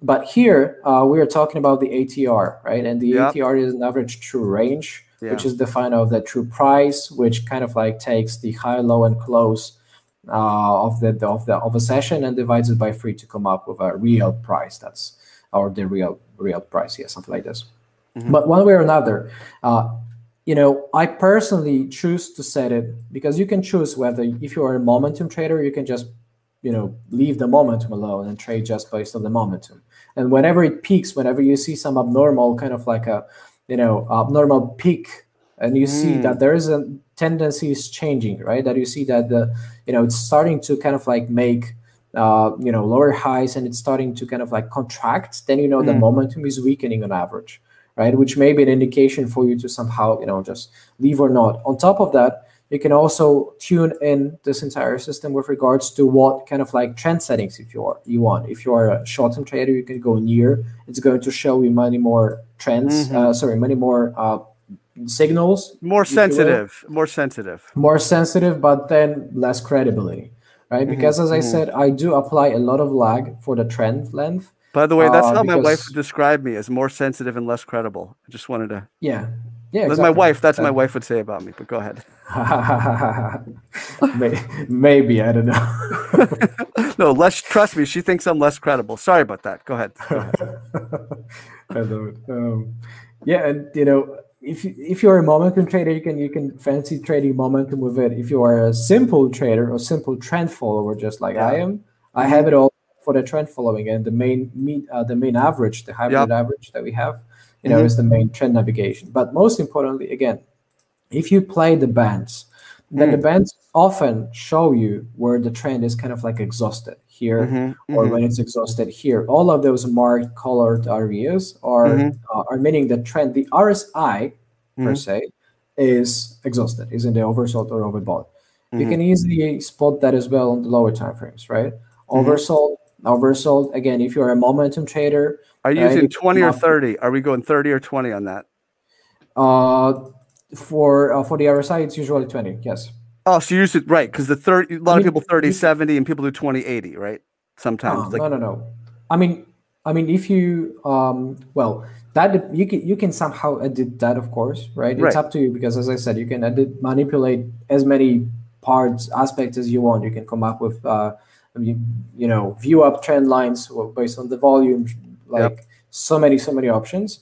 But here we are talking about the ATR, right? And the ATR is an average true range, which is defined of the true price, which kind of like takes the high, low, and close of a session and divides it by 3 to come up with a real price. That's the real price, something like this. But one way or another, I personally choose to set it because you can choose whether, if you are a momentum trader, you can just leave the momentum alone and trade just based on the momentum. And whenever it peaks, whenever you see some abnormal kind of like a abnormal peak, and you see that there is a tendency is changing, right? That you see that it's starting to kind of like make lower highs, and it's starting to kind of like contract, then the momentum is weakening on average, right? Which may be an indication for you to somehow just leave or not. On top of that, you can also tune in this entire system with regards to what kind of like trend settings you want. If you are a short-term trader, you can go near. It's going to show you many more trends. Many more signals. More sensitive, but then less credibility, right? Because as I said, I do apply a lot of lag for the trend length. By the way, that's how my wife would describe me, as more sensitive and less credible. I just wanted to. Yeah. Exactly. My wife. That's what my wife would say about me. But go ahead. Maybe, I don't know. No, trust me. She thinks I'm less credible. Sorry about that. Go ahead. I love it. Yeah, and if you're a momentum trader, you can fancy trading momentum with it. If you are a simple trader or simple trend follower, just like I am, I have it all for the trend following, and the main average, the hybrid average that we have, is the main trend navigation. But most importantly, again, if you play the bands, then the bands often show you where the trend is kind of like exhausted here, or when it's exhausted here. All of those marked colored areas are meaning the trend. The RSI per se is exhausted, is in the oversold or overbought. You can easily spot that as well on the lower time frames, right? Oversold. Again, if you're a momentum trader, are you using 20 or 30? Are we going 30 or 20 on that? For the RSI, it's usually 20. Yes. Oh, so you use it right, because a lot of people 30-70 and people do 20-80, right? Sometimes. No. I mean, if you that you can somehow edit that, of course, right? It's up to you, because as I said, you can manipulate as many aspects as you want. You can come up with view up trend lines based on the volume, so many options.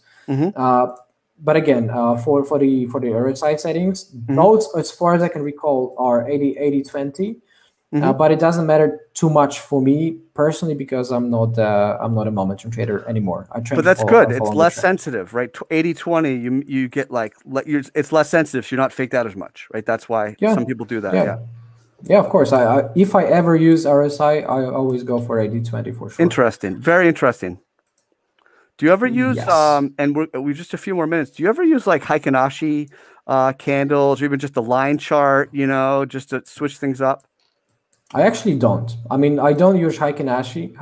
But again, for the RSI settings, both, as far as I can recall, are 80-20. But it doesn't matter too much for me personally, because I'm not a momentum trader anymore. But that's good. It's less sensitive, right? 80-20, you get it's less sensitive, so you're not faked out as much, right? That's why some people do that. Yeah, of course. If I ever use RSI, I always go for 80-20 for sure. Interesting. Very interesting. Do you ever use, and we've just a few more minutes, do you ever use like Heikinashi candles, or even just a line chart, just to switch things up? I actually don't. I mean, I don't use Heikinashi.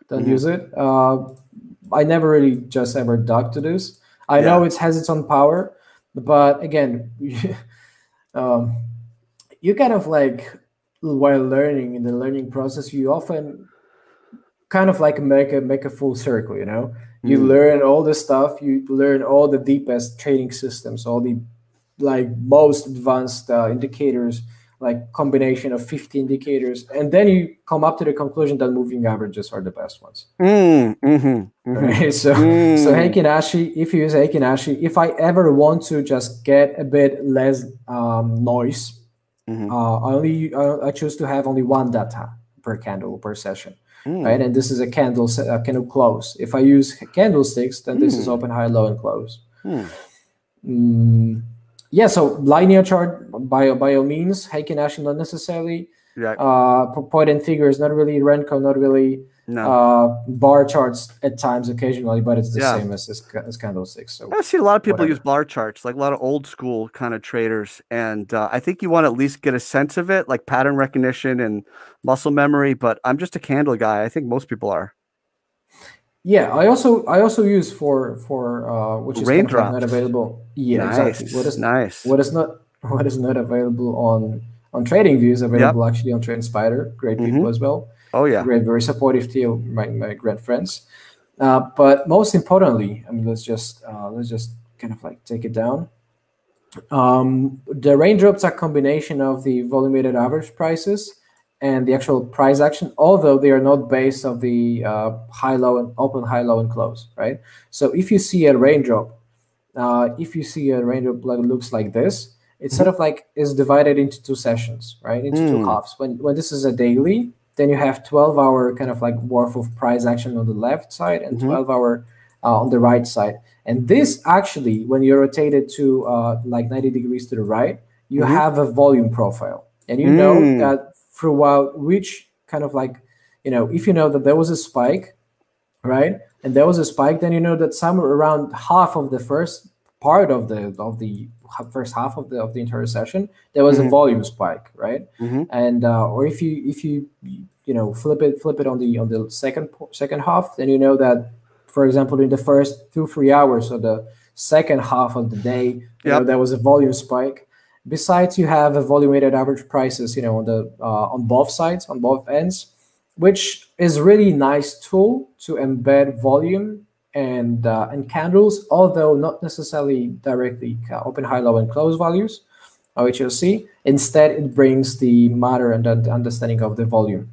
Don't use it. I never really just ever dug to this. I know it has its own power, but again, you kind of like, while learning, in the learning process, you often kind of like make a full circle, you learn all the stuff, you learn all the deepest trading systems, all the most advanced indicators, like combination of 50 indicators, and then you come up to the conclusion that moving averages are the best ones. Right? So Heikinashi, if you use Heikinashi, if I ever want to just get a bit less noise I choose to have only one data per candle per session, right? And this is a candle close. If I use candlesticks, then this is open, high, low, and close. Yeah, so linear chart by all means. Heikin Ashi not necessarily. Point and figure is not really. Renko not really. Bar charts at times occasionally, but it's the same as candlesticks. So I see a lot of people use bar charts, like a lot of old school kind of traders, and I think you want to at least get a sense of it, like pattern recognition and muscle memory. But I'm just a candle guy. I think most people are. Yeah, I also use for which is kind of like not available. Yeah, exactly. What is not available on TradingView is available actually on TradingSpider. Great people as well. Oh yeah, great, very supportive team, my great friends. But most importantly, I mean, let's just kind of like take it down. The raindrops are a combination of the volume-weighted average prices and the actual price action, although they are not based on the high, low, and open, high, low, and close, right? So if you see a raindrop, like it looks like this, it sort of like is divided into two sessions, right? Into two halves. When this is a daily, then you have 12-hour kind of like worth of price action on the left side and 12-hour on the right side. And this actually, when you rotate it to like 90 degrees to the right, you have a volume profile. And you know that throughout which kind of like, if you know that there was a spike, right? And there was a spike, then you know that somewhere around half of the first part of the first half of the entire session, there was a volume spike, right? And or if you flip it on the second half, then you know that, for example, in the first 2-3 hours of the second half of the day, there was a volume spike. Besides, you have a volume-weighted average prices, on both sides, on both ends, which is really nice tool to embed volume and candles, although not necessarily directly open, high, low, and close values, which you'll see. Instead, it brings the matter and the understanding of the volume.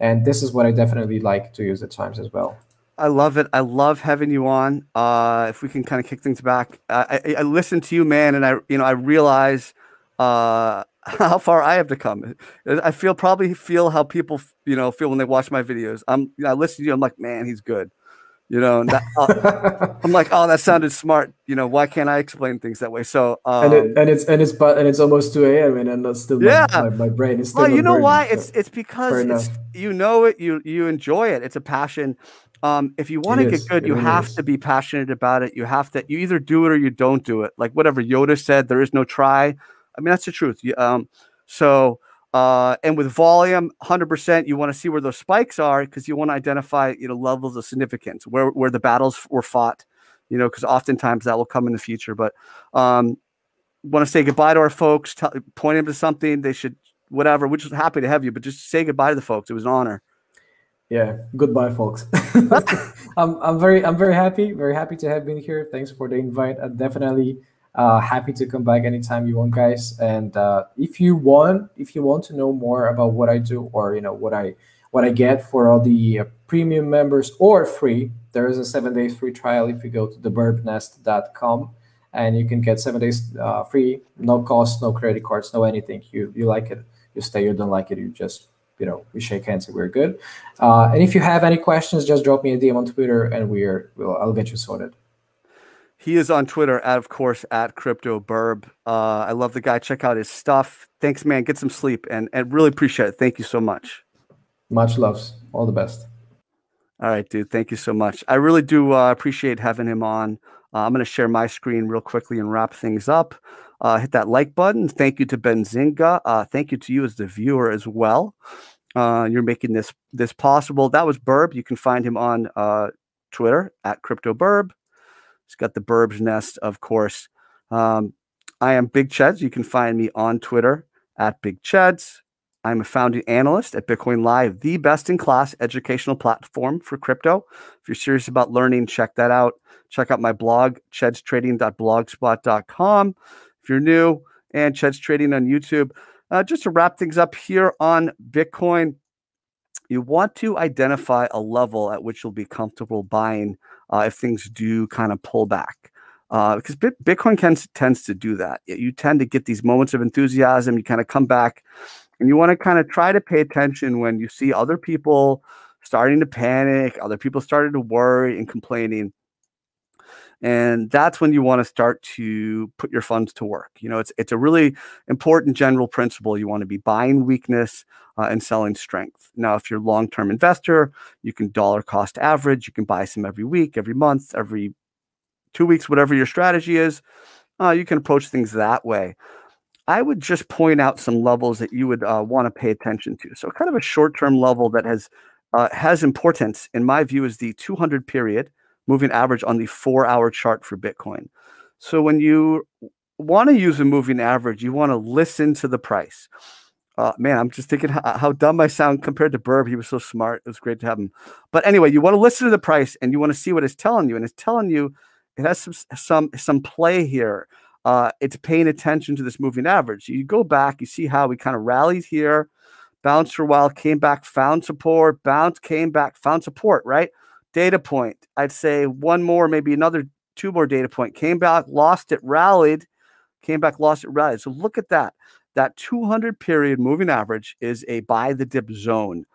And this is what I definitely like to use at times as well. I love it. I love having you on. If we can kind of kick things back, I listen to you, man, and I realize how far I have to come. I probably feel how people feel when they watch my videos. I listen to you. I'm like, man, he's good. And that, I'm like, oh, that sounded smart. Why can't I explain things that way? So and it's almost 2 a.m. and that's still my brain is still. Well, you know burning, why? so It's because you enjoy it. It's a passion. If you want to get good, you have to be passionate about it. You either do it or you don't do it. Like whatever Yoda said, there is no try. I mean, that's the truth. And with volume, 100%, you want to see where those spikes are because you want to identify, levels of significance where the battles were fought, because oftentimes that will come in the future. But want to say goodbye to our folks, point them to something they should, whatever. We're just happy to have you, but just say goodbye to the folks. It was an honor. Yeah, goodbye, folks. I'm very happy to have been here. Thanks for the invite. I'm definitely happy to come back anytime you want, guys. And if you want to know more about what I do or what I get for all the premium members or free, there is a 7-day free trial if you go to thebirbnest.com, and you can get 7 days free, no cost, no credit cards, no anything. You like it, you stay. You don't like it, you just we shake hands and we're good. And if you have any questions, just drop me a DM on Twitter and I'll get you sorted. He is on Twitter, of course, at CryptoBirb. I love the guy. Check out his stuff. Thanks, man. Get some sleep and really appreciate it. Thank you so much. Much loves. All the best. All right, dude. Thank you so much. I really do appreciate having him on. I'm going to share my screen real quickly and wrap things up. Hit that like button. Thank you to Benzinga. Thank you to you as the viewer as well. You're making this possible. That was Burb. You can find him on Twitter at CryptoBirb. He's got the Birb's Nest, of course. I am Big Cheds. You can find me on Twitter at Big Cheds. I'm a founding analyst at Bitcoin Live, the best-in-class educational platform for crypto. If you're serious about learning, check that out. Check out my blog, chedstrading.blogspot.com. If you're new, and Cheds Trading on YouTube. Just to wrap things up here on Bitcoin, you want to identify a level at which you'll be comfortable buying if things do kind of pull back. because Bitcoin tends to do that. You tend to get these moments of enthusiasm. You kind of come back, and you want to kind of try to pay attention when you see other people starting to panic, other people starting to worry and complaining. And that's when you want to start to put your funds to work. You know, it's a really important general principle. You want to be buying weakness and selling strength. Now, if you're a long-term investor, you can dollar cost average. You can buy some every week, every month, every 2 weeks, whatever your strategy is. You can approach things that way. I would just point out some levels that you would want to pay attention to. So kind of a short-term level that has importance, in my view, is the 200 period moving average on the 4-hour chart for Bitcoin. So when you want to use a moving average, you want to listen to the price. Man, I'm just thinking how dumb I sound compared to Burb. He was so smart. It was great to have him. But anyway, you want to listen to the price and you want to see what it's telling you. And it's telling you it has some play here. It's paying attention to this moving average. You go back, you see how we kind of rallied here, bounced for a while, came back, found support, bounced, came back, found support, right? Data point, I'd say one more, maybe another 2 more data point, came back, lost it, rallied, came back, lost it, rallied. So look at that. That 200 period moving average is a buy the dip zone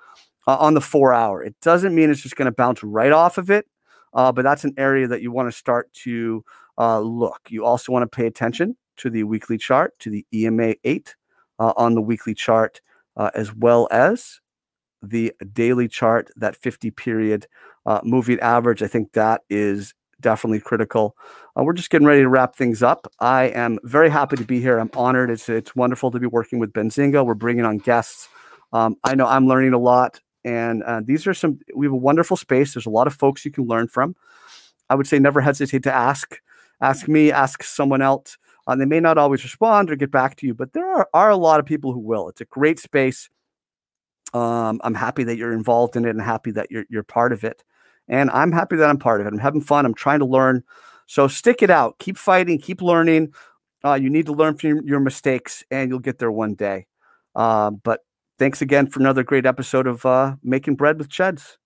on the 4-hour. It doesn't mean it's just going to bounce right off of it, but that's an area that you want to start to look. You also want to pay attention to the weekly chart, to the EMA 8 on the weekly chart, as well as the daily chart, that 50 period moving average. I think that is definitely critical. We're just getting ready to wrap things up. I am very happy to be here. I'm honored. It's wonderful to be working with Benzinga. We're bringing on guests. I know I'm learning a lot, and we have a wonderful space. There's a lot of folks you can learn from. I would say never hesitate to ask me, ask someone else. They may not always respond or get back to you, but there are a lot of people who will. It's a great space. I'm happy that you're involved in it and happy that you're part of it. And I'm happy that I'm part of it. I'm having fun. I'm trying to learn. So stick it out. Keep fighting. Keep learning. You need to learn from your mistakes, and you'll get there one day. But thanks again for another great episode of Making Bread with Cheds.